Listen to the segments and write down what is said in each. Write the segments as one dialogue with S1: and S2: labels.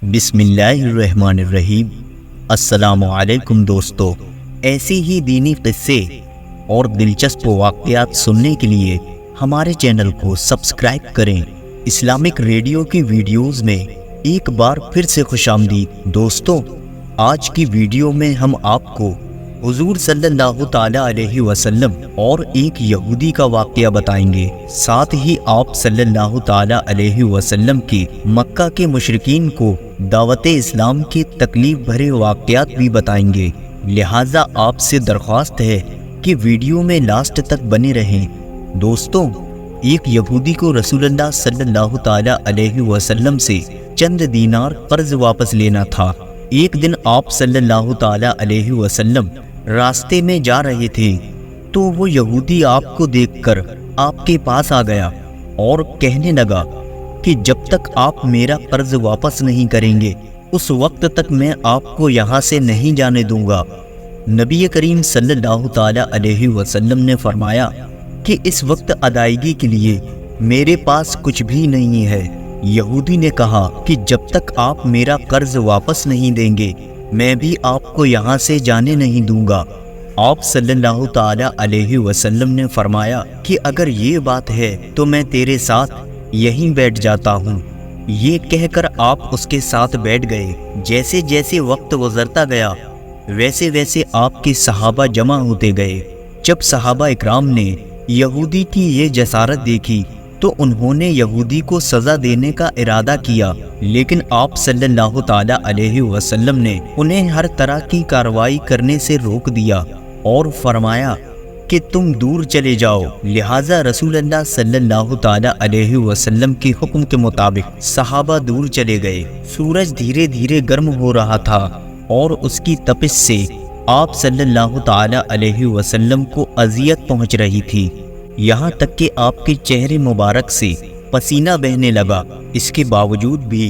S1: بسم اللہ الرحمن الرحیم۔ السلام علیکم دوستو، ایسی ہی دینی قصے اور دلچسپ واقعات سننے کے لیے ہمارے چینل کو سبسکرائب کریں۔ اسلامک ریڈیو کی ویڈیوز میں ایک بار پھر سے خوش آمدید دوستو۔ آج کی ویڈیو میں ہم آپ کو حضور صلی اللہ تعالی علیہ وسلم اور ایک یہودی کا واقعہ بتائیں گے، ساتھ ہی آپ صلی اللہ تعالی علیہ وسلم کی مکہ کے مشرکین کو دعوت اسلام کے تکلیف بھرے واقعات بھی بتائیں گے، لہٰذا آپ سے درخواست ہے کہ ویڈیو میں لاسٹ تک بنے رہیں۔ دوستو، ایک یہودی کو رسول اللہ صلی اللہ تعالی علیہ وسلم سے چند دینار قرض واپس لینا تھا۔ ایک دن آپ صلی اللہ تعالی علیہ وسلم راستے میں جا رہے تھے تو وہ یہودی آپ کو دیکھ کر آپ کے پاس آ گیا اور کہنے لگا کہ جب تک آپ میرا قرض واپس نہیں کریں گے اس وقت تک میں آپ کو یہاں سے نہیں جانے دوں گا۔ نبی کریم صلی اللہ تعالی علیہ وسلم نے فرمایا کہ اس وقت ادائیگی کے لیے میرے پاس کچھ بھی نہیں ہے۔ یہودی نے کہا کہ جب تک آپ میرا قرض واپس نہیں دیں گے میں بھی آپ کو یہاں سے جانے نہیں دوں گا۔ آپ صلی اللہ تعالی علیہ وسلم نے فرمایا کہ اگر یہ بات ہے تو میں تیرے ساتھ یہیں بیٹھ جاتا ہوں۔ یہ کہہ کر آپ اس کے ساتھ بیٹھ گئے۔ جیسے جیسے وقت گزرتا گیا ویسے ویسے آپ کے صحابہ جمع ہوتے گئے۔ جب صحابہ اکرام نے یہودی کی یہ جسارت دیکھی تو انہوں نے یہودی کو سزا دینے کا ارادہ کیا، لیکن آپ صلی اللہ تعالی علیہ وسلم نے انہیں ہر طرح کی کارروائی کرنے سے روک دیا اور فرمایا کہ تم دور چلے جاؤ۔ لہٰذا رسول اللہ صلی اللہ تعالی علیہ وسلم کے حکم کے مطابق صحابہ دور چلے گئے۔ سورج دھیرے دھیرے گرم ہو رہا تھا اور اس کی تپش سے آپ صلی اللہ تعالی علیہ وسلم کو اذیت پہنچ رہی تھی، یہاں تک کہ آپ کے چہرے مبارک سے پسینہ بہنے لگا۔ اس کے باوجود بھی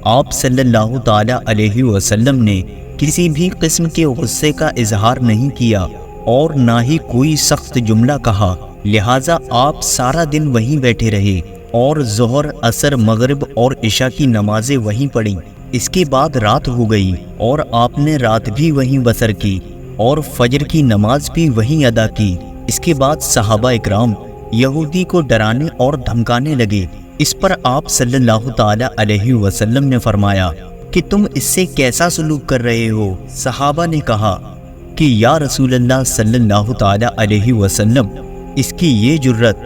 S1: آپ صلی اللہ تعالی علیہ وسلم نے کسی بھی قسم کے غصے کا اظہار نہیں کیا اور نہ ہی کوئی سخت جملہ کہا، لہٰذا آپ سارا دن وہیں بیٹھے رہے اور ظہر، عصر، مغرب اور عشاء کی نمازیں وہیں پڑھیں۔ اس کے بعد رات ہو گئی اور آپ نے رات بھی وہیں بسر کی اور فجر کی نماز بھی وہیں ادا کی۔ اس کے بعد صحابہ اکرام یہودی کو ڈرانے اور دھمکانے لگے۔ اس پر آپ صلی اللہ تعالی علیہ وسلم نے فرمایا کہ تم اس سے کیسا سلوک کر رہے ہو؟ صحابہ نے کہا کہ یا رسول اللہ صلی اللہ تعالی علیہ وسلم، اس کی یہ جرت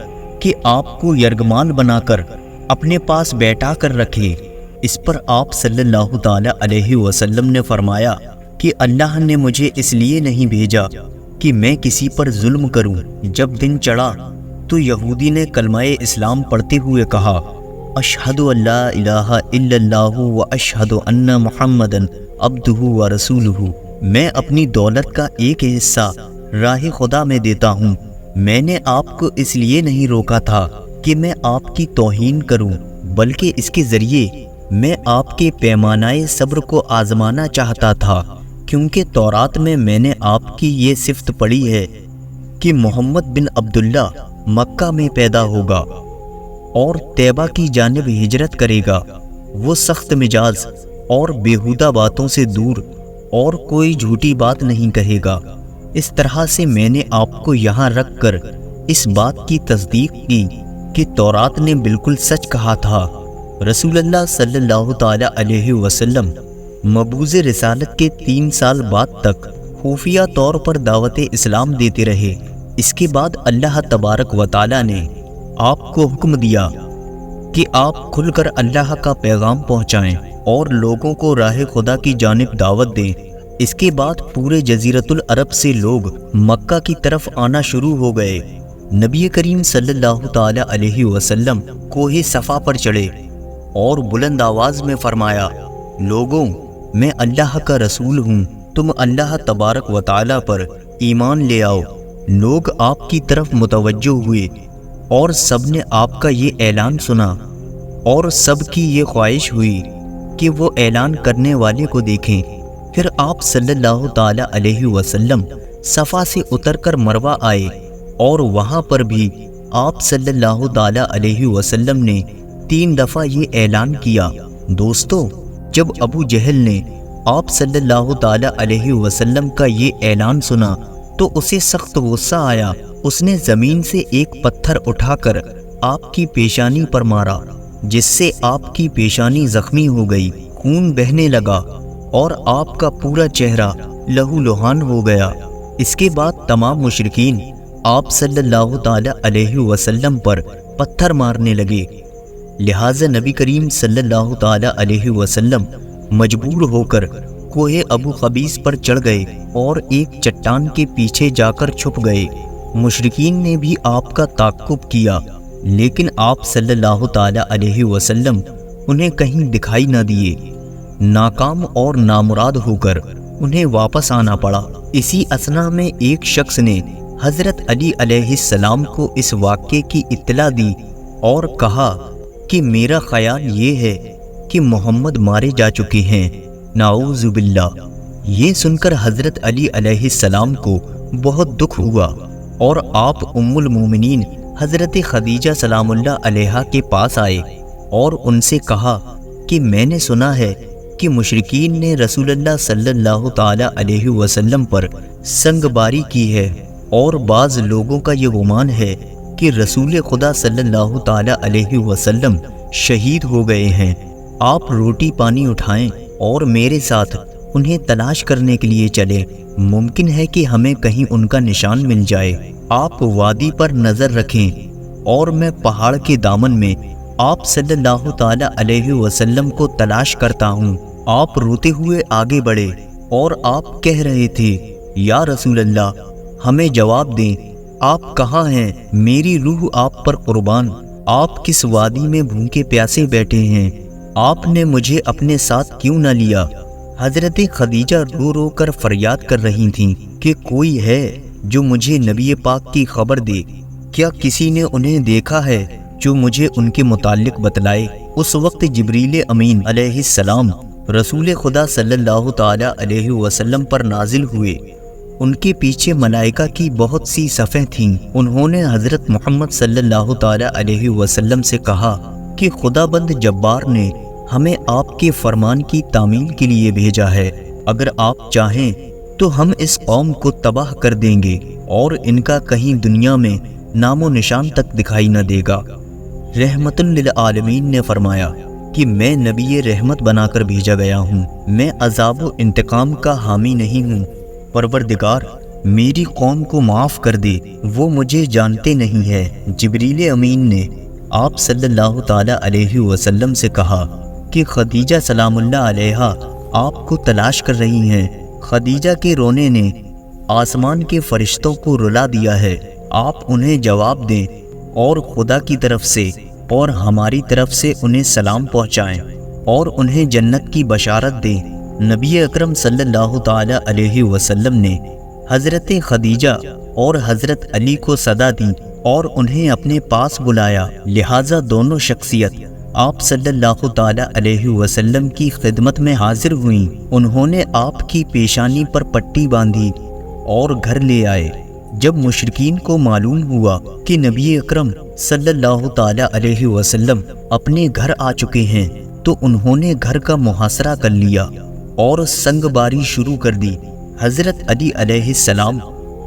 S1: کہ آپ کو یرغمال بنا کر اپنے پاس بیٹھا کر رکھے۔ اس پر آپ صلی اللہ تعالی علیہ وسلم نے فرمایا کہ اللہ نے مجھے اس لیے نہیں بھیجا کہ میں کسی پر ظلم کروں۔ جب دن چڑھا تو یہودی نے کلمہ اسلام پڑھتے ہوئے کہا، اشہد ان لا الہ الا اللہ و اشہد ان محمدًا عبدہ و رسولہ۔ میں اپنی دولت کا ایک حصہ راہ خدا میں دیتا ہوں۔ میں نے آپ کو اس لیے نہیں روکا تھا کہ میں آپ کی توہین کروں، بلکہ اس کے ذریعے میں آپ کے پیمانۂ صبر کو آزمانا چاہتا تھا، کیونکہ تورات میں نے آپ کی یہ صفت پڑھی ہے کہ محمد بن عبداللہ مکہ میں پیدا ہوگا اور طیبہ کی جانب ہجرت کرے گا۔ وہ سخت مزاج اور بیہودہ باتوں سے دور اور کوئی جھوٹی بات نہیں کہے گا۔ اس طرح سے میں نے آپ کو یہاں رکھ کر اس بات کی تصدیق کی کہ تورات نے بالکل سچ کہا تھا۔ رسول اللہ صلی اللہ تعالی علیہ وسلم مبعوث رسالت کے 3 سال بعد تک خفیہ طور پر دعوت اسلام دیتے رہے۔ اس کے بعد اللہ تبارک و تعالی نے آپ کو حکم دیا کہ آپ کھل کر اللہ کا پیغام پہنچائیں اور لوگوں کو راہ خدا کی جانب دعوت دیں۔ اس کے بعد پورے جزیرۃ العرب سے لوگ مکہ کی طرف آنا شروع ہو گئے۔ نبی کریم صلی اللہ تعالی علیہ وسلم کوہ صفا پر چڑھے اور بلند آواز میں فرمایا، لوگوں، میں اللہ کا رسول ہوں، تم اللہ تبارک و تعالی پر ایمان لے آؤ۔ لوگ آپ کی طرف متوجہ ہوئے اور سب نے آپ کا یہ اعلان سنا اور سب کی یہ خواہش ہوئی کہ وہ اعلان کرنے والے کو دیکھیں۔ پھر آپ صلی اللہ تعالی علیہ وسلم صفا سے اتر کر مروہ آئے اور وہاں پر بھی آپ صلی اللہ تعالی علیہ وسلم نے 3 دفعہ یہ اعلان کیا۔ دوستو، جب ابو جہل نے آپ صلی اللہ تعالی علیہ وسلم کا یہ اعلان سنا تو اسے سخت غصہ آیا۔ اس نے زمین سے ایک پتھر اٹھا کر آپ کی پیشانی پر مارا، جس سے آپ کی پیشانی زخمی ہو گئی، خون بہنے لگا اور آپ کا پورا چہرہ لہو لہان ہو گیا۔ اس کے بعد تمام مشرکین آپ صلی اللہ تعالی علیہ وسلم پر پتھر مارنے لگے۔ لہٰذا نبی کریم صلی اللہ تعالی علیہ وسلم مجبور ہو کر کوہ ابو قبیس پر چڑھ گئے اور ایک چٹان کے پیچھے جا کر چھپ گئے۔ مشرکین نے بھی آپ کا تعقب کیا، لیکن آپ صلی اللہ تعالی علیہ وسلم انہیں کہیں دکھائی نہ دیے۔ ناکام اور نامراد ہو کر انہیں واپس آنا پڑا۔ اسی اثنا میں ایک شخص نے حضرت علی علیہ السلام کو اس واقعے کی اطلاع دی اور کہا کہ میرا خیال یہ ہے کہ محمد مارے جا چکے ہیں، نعوذ باللہ۔ یہ سن کر حضرت علی علیہ السلام کو بہت دکھ ہوا اور آپ ام المومنین حضرت خدیجہ سلام اللہ علیہا کے پاس آئے اور ان سے کہا کہ میں نے سنا ہے کہ مشرکین نے رسول اللہ صلی اللہ تعالی علیہ وسلم پر سنگ باری کی ہے، اور بعض لوگوں کا یہ گمان ہے کہ رسول خدا صلی اللہ تعالی علیہ وسلم شہید ہو گئے ہیں۔ آپ روٹی پانی اٹھائیں اور میرے ساتھ انہیں تلاش کرنے کے لیے چلیں، ممکن ہے کہ ہمیں کہیں ان کا نشان مل جائے۔ آپ وادی پر نظر رکھیں اور میں پہاڑ کے دامن میں آپ صلی اللہ تعالی علیہ وسلم کو تلاش کرتا ہوں۔ آپ روتے ہوئے آگے بڑھے اور آپ کہہ رہے تھے، یا رسول اللہ، ہمیں جواب دیں، آپ کہاں ہیں؟ میری روح آپ پر قربان۔ آپ کس وادی میں بھوکے پیاسے بیٹھے ہیں؟ آپ نے مجھے اپنے ساتھ کیوں نہ لیا؟ حضرت خدیجہ رو رو کر فریاد کر رہی تھیں کہ کوئی ہے جو مجھے نبی پاک کی خبر دے، کیا کسی نے انہیں دیکھا ہے جو مجھے ان کے متعلق بتلائے؟ اس وقت جبریل امین علیہ السلام رسول خدا صلی اللہ تعالی علیہ وسلم پر نازل ہوئے۔ ان کے پیچھے ملائکہ کی بہت سی صفیں تھیں۔ انہوں نے حضرت محمد صلی اللہ تعالی علیہ وسلم سے کہا کہ خدا بند جبار نے ہمیں آپ کے فرمان کی تعمیل کے لیے بھیجا ہے، اگر آپ چاہیں تو ہم اس قوم کو تباہ کر دیں گے اور ان کا کہیں دنیا میں نام و نشان تک دکھائی نہ دے گا۔ رحمت للعالمین نے فرمایا کہ میں نبی رحمت بنا کر بھیجا گیا ہوں، میں عذاب و انتقام کا حامی نہیں ہوں۔ پروردگار میری قوم کو معاف کر دے، وہ مجھے جانتے نہیں ہے۔ جبریل امین نے آپ صلی اللہ تعالی علیہ وسلم سے کہا کہ خدیجہ سلام اللہ علیہا آپ کو تلاش کر رہی ہیں۔ خدیجہ کے رونے نے آسمان کے فرشتوں کو رلا دیا ہے، آپ انہیں جواب دیں اور خدا کی طرف سے اور ہماری طرف سے انہیں سلام پہنچائیں اور انہیں جنت کی بشارت دیں۔ نبی اکرم صلی اللہ تعالی علیہ وسلم نے حضرت خدیجہ اور حضرت علی کو صدا دی اور انہیں اپنے پاس بلایا، لہٰذا دونوں شخصیت آپ صلی اللہ تعالی علیہ وسلم کی خدمت میں حاضر ہوئیں۔ انہوں نے آپ کی پیشانی پر پٹی باندھی اور گھر لے آئے۔ جب مشرکین کو معلوم ہوا کہ نبی اکرم صلی اللہ تعالی علیہ وسلم اپنے گھر آ چکے ہیں تو انہوں نے گھر کا محاصرہ کر لیا اور سنگ باری شروع کر دی۔ حضرت علی علیہ السلام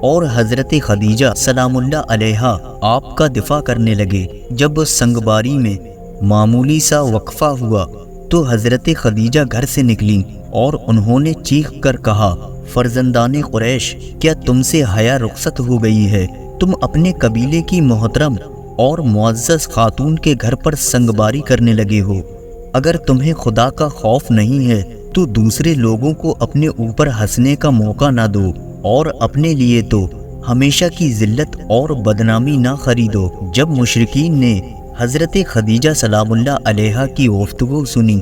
S1: اور حضرت خدیجہ سلام اللہ علیہا آپ کا دفاع کرنے لگے۔ جب سنگ باری میں معمولی سا وقفہ ہوا تو حضرت خدیجہ گھر سے نکلیں اور انہوں نے چیخ کر کہا، فرزندان قریش، کیا تم سے حیا رخصت ہو گئی ہے؟ تم اپنے قبیلے کی محترم اور معزز خاتون کے گھر پر سنگ باری کرنے لگے ہو۔ اگر تمہیں خدا کا خوف نہیں ہے تو دوسرے لوگوں کو اپنے اوپر ہنسنے کا موقع نہ دو اور اپنے لیے تو ہمیشہ کی ذلت اور بدنامی نہ خریدو۔ جب مشرکین نے حضرت خدیجہ سلام اللہ علیہا کی گفتگو سنی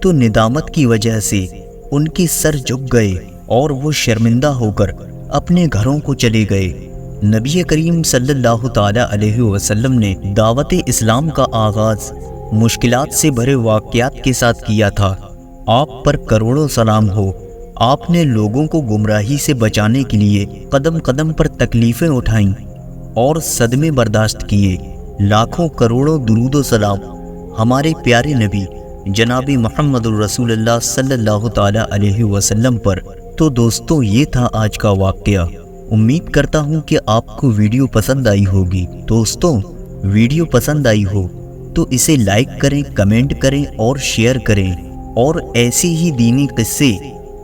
S1: تو ندامت کی وجہ سے ان کے سر جھک گئے اور وہ شرمندہ ہو کر اپنے گھروں کو چلے گئے۔ نبی کریم صلی اللہ تعالی علیہ وسلم نے دعوت اسلام کا آغاز مشکلات سے بھرے واقعات کے ساتھ کیا تھا۔ آپ پر کروڑوں سلام ہو۔ آپ نے لوگوں کو گمراہی سے بچانے کے لیے قدم قدم پر تکلیفیں اٹھائیں اور صدمے برداشت کیے۔ لاکھوں کروڑوں درود و سلام ہمارے پیارے نبی جناب محمد الرسول اللہ صلی اللہ تعالی علیہ وسلم پر۔ تو دوستو یہ تھا آج کا واقعہ۔ امید کرتا ہوں کہ آپ کو ویڈیو پسند آئی ہوگی۔ دوستو ویڈیو پسند آئی ہو تو اسے لائک کریں، کمنٹ کریں اور شیئر کریں، اور ایسی ہی دینی قصے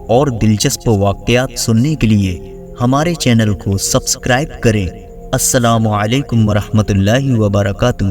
S1: اور دلچسپ واقعات سننے کے لیے ہمارے چینل کو سبسکرائب کریں۔ السلام علیکم ورحمۃ اللہ وبرکاتہ۔